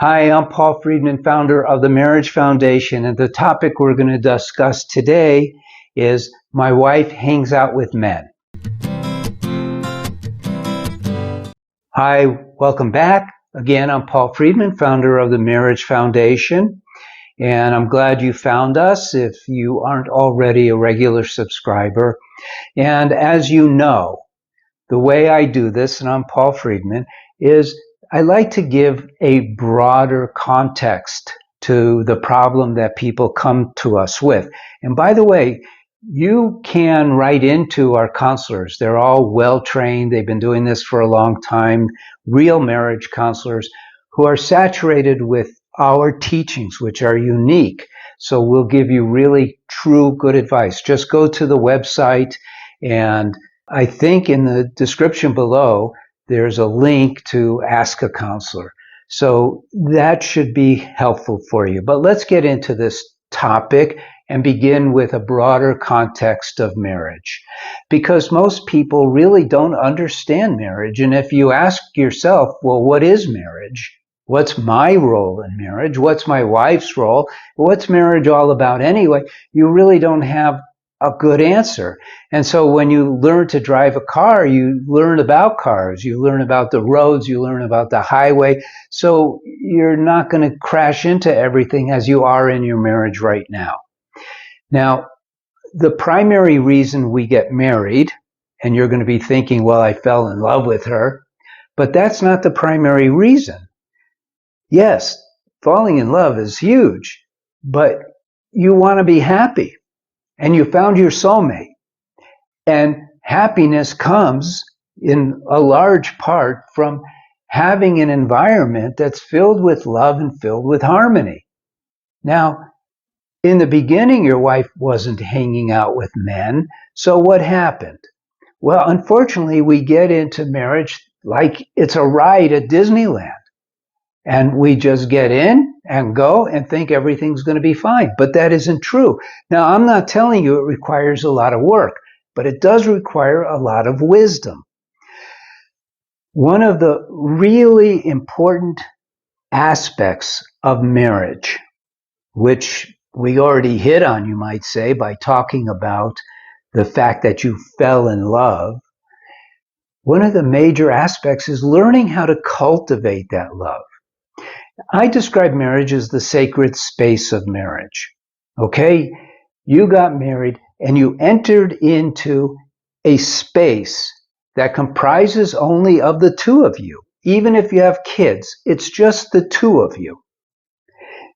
Hi, I'm Paul Friedman, founder of the Marriage Foundation, and the topic we're going to discuss today is My Wife Hangs Out with Men. Hi, welcome back. Again, I'm Paul Friedman, founder of the Marriage Foundation, and I'm glad you found us if you aren't already a regular subscriber. And as you know, the way I do this, and I'm Paul Friedman, is I like to give a broader context to the problem that people come to us with. And by the way, you can write into our counselors. They're all well-trained. They've been doing this for a long time, real marriage counselors who are saturated with our teachings, which are unique. So we'll give you really true good advice. Just go to the website, and I think in the description below, there's a link to ask a counselor. So that should be helpful for you. But let's get into this topic and begin with a broader context of marriage. Because most people really don't understand marriage. And if you ask yourself, well, what is marriage? What's my role in marriage? What's my wife's role? What's marriage all about anyway? You really don't have a good answer. And so when you learn to drive a car, you learn about cars, you learn about the roads, you learn about the highway. So you're not going to crash into everything as you are in your marriage right now. Now, the primary reason we get married, and you're going to be thinking, well, I fell in love with her, but that's not the primary reason. Yes, falling in love is huge, but you want to be happy. And you found your soulmate. And happiness comes in a large part from having an environment that's filled with love and filled with harmony. Now, in the beginning, your wife wasn't hanging out with men. So what happened? Well, unfortunately, we get into marriage like it's a ride at Disneyland. And we just get in and go and think everything's going to be fine. But that isn't true. Now, I'm not telling you it requires a lot of work, but it does require a lot of wisdom. One of the really important aspects of marriage, which we already hit on, you might say, by talking about the fact that you fell in love, one of the major aspects is learning how to cultivate that love. I describe marriage as the sacred space of marriage. Okay? You got married and you entered into a space that comprises only of the two of you. Even if you have kids, it's just the two of you.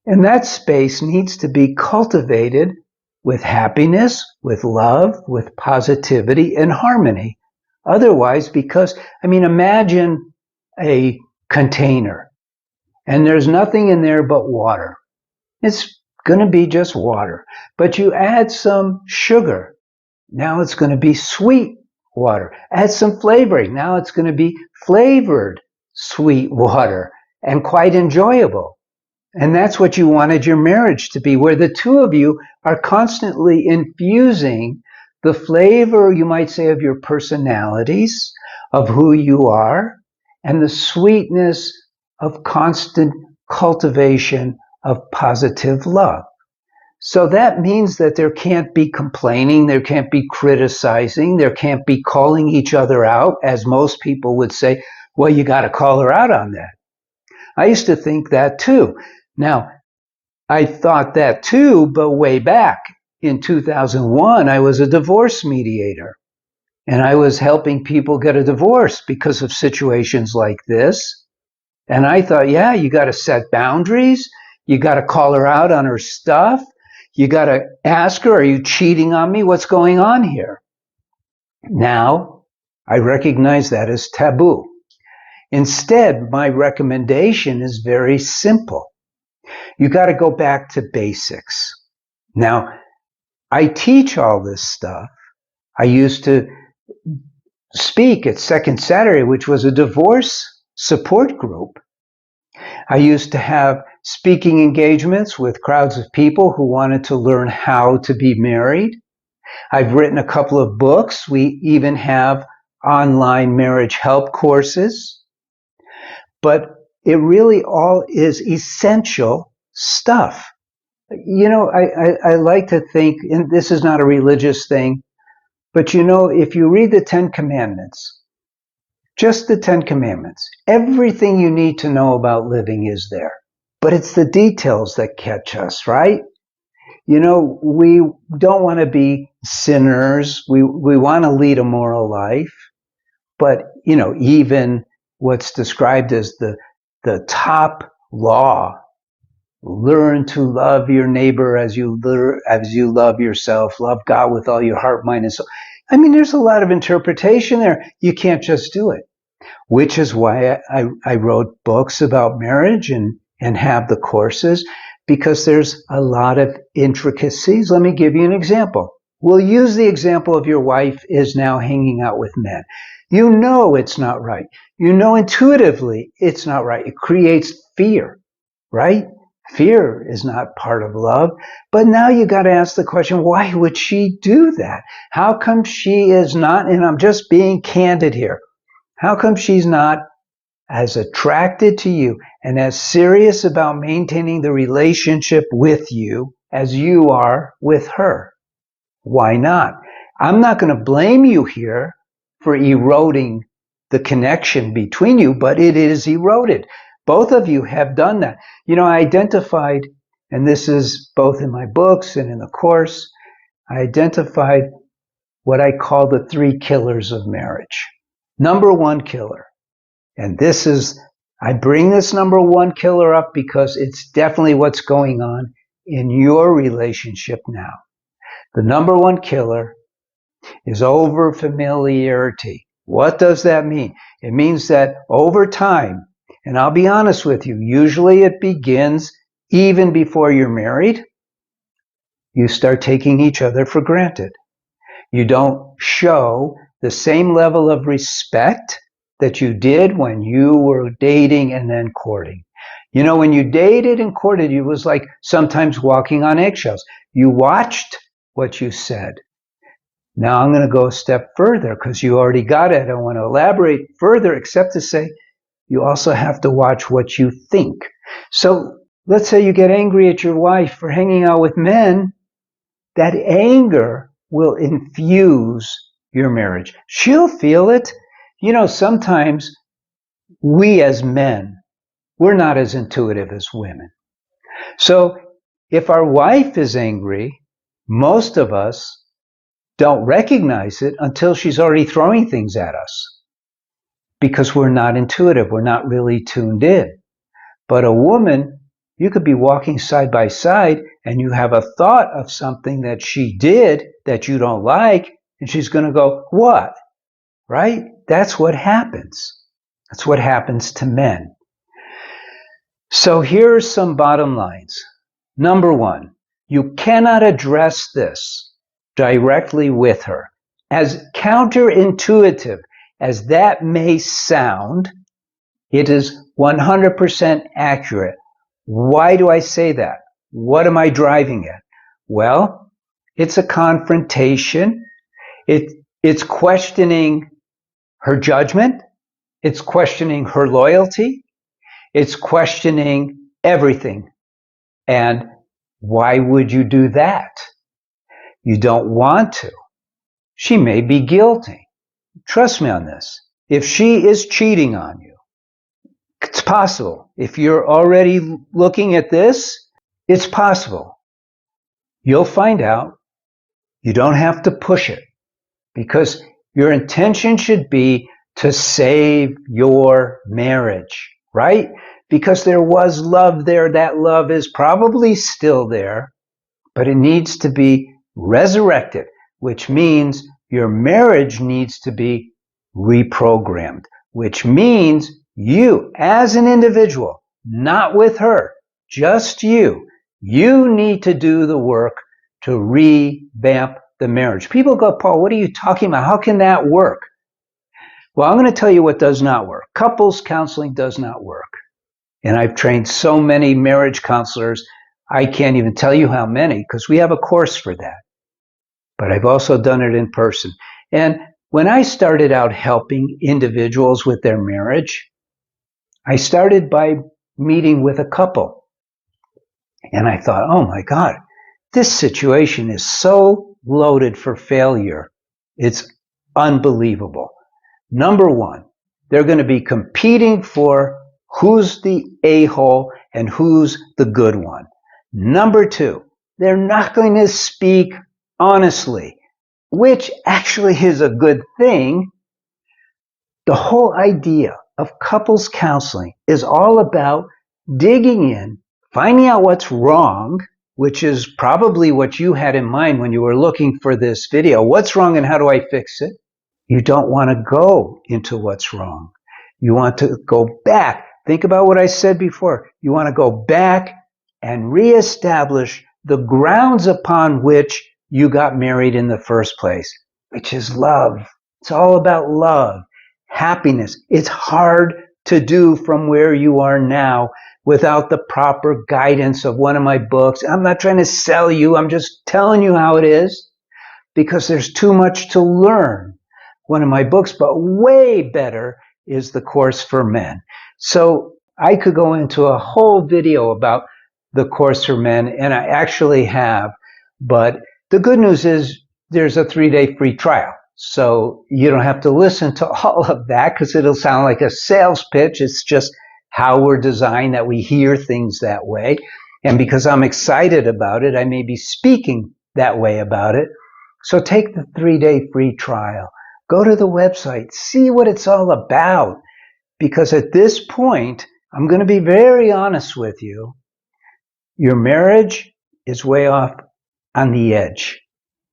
And that space needs to be cultivated with happiness, with love, with positivity and harmony. Otherwise, imagine a container. And there's nothing in there but water. It's going to be just water. But you add some sugar. Now it's going to be sweet water. Add some flavoring. Now it's going to be flavored sweet water and quite enjoyable. And that's what you wanted your marriage to be, where the two of you are constantly infusing the flavor, you might say, of your personalities, of who you are, and the sweetness of constant cultivation of positive love. So that means that there can't be complaining, there can't be criticizing, there can't be calling each other out, as most people would say, well, you got to call her out on that. I used to think that too. Now, I thought that too, but way back in 2001, I was a divorce mediator. And I was helping people get a divorce because of situations like this. And I thought, yeah, you got to set boundaries. You got to call her out on her stuff. You got to ask her, are you cheating on me? What's going on here? Now, I recognize that as taboo. Instead, my recommendation is very simple. You got to go back to basics. Now, I teach all this stuff. I used to speak at Second Saturday, which was a divorce support group. I used to have speaking engagements with crowds of people who wanted to learn how to be married. I've written a couple of books. We even have online marriage help courses. But it really all is essential stuff. You know, I like to think, and this is not a religious thing, but you know, if you read the 10 Commandments, just the 10 Commandments, everything you need to know about living is there. But it's the details that catch us, right? You know, we don't want to be sinners. We want to lead a moral life. But, you know, even what's described as the top law, learn to love your neighbor as you love yourself, love God with all your heart, mind, and soul. I mean, there's a lot of interpretation there. You can't just do it, which is why I wrote books about marriage and have the courses, because there's a lot of intricacies. Let me give you an example. We'll use the example of your wife is now hanging out with men. You know it's not right. You know intuitively it's not right. It creates fear, right? Fear is not part of love. But now you got to ask the question, why would she do that? How come she is not, and I'm just being candid here, how come she's not as attracted to you and as serious about maintaining the relationship with you as you are with her? Why not? I'm not going to blame you here for eroding the connection between you, but it is eroded. Both of you have done that. You know, I identified, and this is both in my books and in the course, I identified what I call the 3 killers of marriage. Number 1 killer, and this is, I bring this number 1 killer up because it's definitely what's going on in your relationship now. The number 1 killer is over familiarity. What does that mean? It means that over time, and I'll be honest with you, usually it begins even before you're married, you start taking each other for granted. You don't show the same level of respect that you did when you were dating and then courting. You know, when you dated and courted, it was like sometimes walking on eggshells. You watched what you said. Now I'm going to go a step further because you already got it. I want to elaborate further, except to say you also have to watch what you think. So let's say you get angry at your wife for hanging out with men. That anger will infuse your marriage. She'll feel it. You know, sometimes we as men, we're not as intuitive as women. So if our wife is angry, most of us don't recognize it until she's already throwing things at us because we're not intuitive. We're not really tuned in. But a woman, you could be walking side by side and you have a thought of something that she did that you don't like, and she's going to go, what? Right? That's what happens. That's what happens to men. So here's some bottom lines. Number 1, you cannot address this directly with her. As counterintuitive as that may sound, it is 100% accurate. Why do I say that? What am I driving at? Well, it's a confrontation. It's questioning her judgment. It's questioning her loyalty. It's questioning everything. And why would you do that? You don't want to. She may be guilty. Trust me on this. If she is cheating on you, it's possible. If you're already looking at this, it's possible. You'll find out. You don't have to push it because your intention should be to save your marriage, right? Because there was love there. That love is probably still there, but it needs to be resurrected, which means your marriage needs to be reprogrammed, which means you as an individual, not with her, just you need to do the work to revamp the marriage. People go, Paul, what are you talking about? How can that work? Well, I'm going to tell you what does not work. Couples counseling does not work. And I've trained so many marriage counselors, I can't even tell you how many, because we have a course for that. But I've also done it in person. And when I started out helping individuals with their marriage, I started by meeting with a couple, and I thought, oh my God, this situation is so loaded for failure. It's unbelievable. Number one, they're going to be competing for who's the a-hole and who's the good one. Number two, they're not going to speak honestly, which actually is a good thing. The whole idea of couples counseling is all about digging in, finding out what's wrong, which is probably what you had in mind when you were looking for this video. What's wrong and how do I fix it? You don't want to go into what's wrong. You want to go back. Think about what I said before. You want to go back and reestablish the grounds upon which you got married in the first place, which is love. It's all about love, happiness. It's hard to do from where you are now without the proper guidance of one of my books. I'm not trying to sell you. I'm just telling you how it is because there's too much to learn. One of my books, but way better, is The Course for Men. So I could go into a whole video about The Course for Men, and I actually have, but the good news is there's a 3-day free trial. So you don't have to listen to all of that because it'll sound like a sales pitch. It's just how we're designed that we hear things that way. And because I'm excited about it, I may be speaking that way about it. So take the 3-day free trial. Go to the website, see what it's all about. Because at this point, I'm going to be very honest with you. Your marriage is way off on the edge.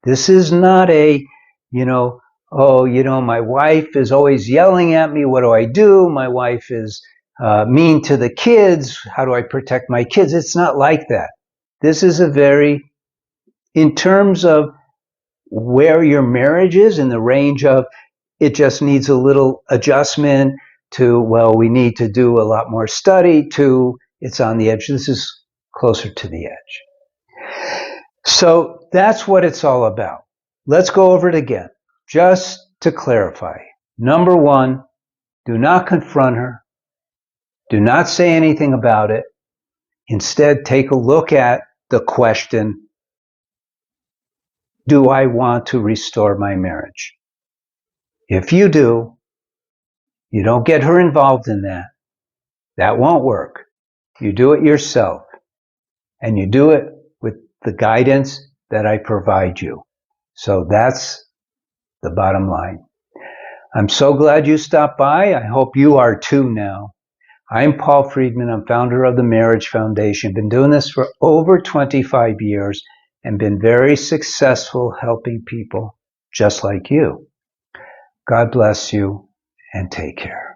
This is not a, my wife is always yelling at me. What do I do? My wife is mean to the kids. How do I protect my kids? It's not like that. This is in terms of where your marriage is in the range of it just needs a little adjustment to, well, we need to do a lot more study to it's on the edge. This is closer to the edge. So that's what it's all about. Let's go over it again. Just to clarify. Number one, do not confront her. Do not say anything about it. Instead, take a look at the question, do I want to restore my marriage? If you do, you don't get her involved in that. That won't work. You do it yourself. And you do it with the guidance that I provide you. So that's the bottom line. I'm so glad you stopped by. I hope you are too now. I'm Paul Friedman. I'm founder of the Marriage Foundation. Been doing this for over 25 years and been very successful helping people just like you. God bless you and take care.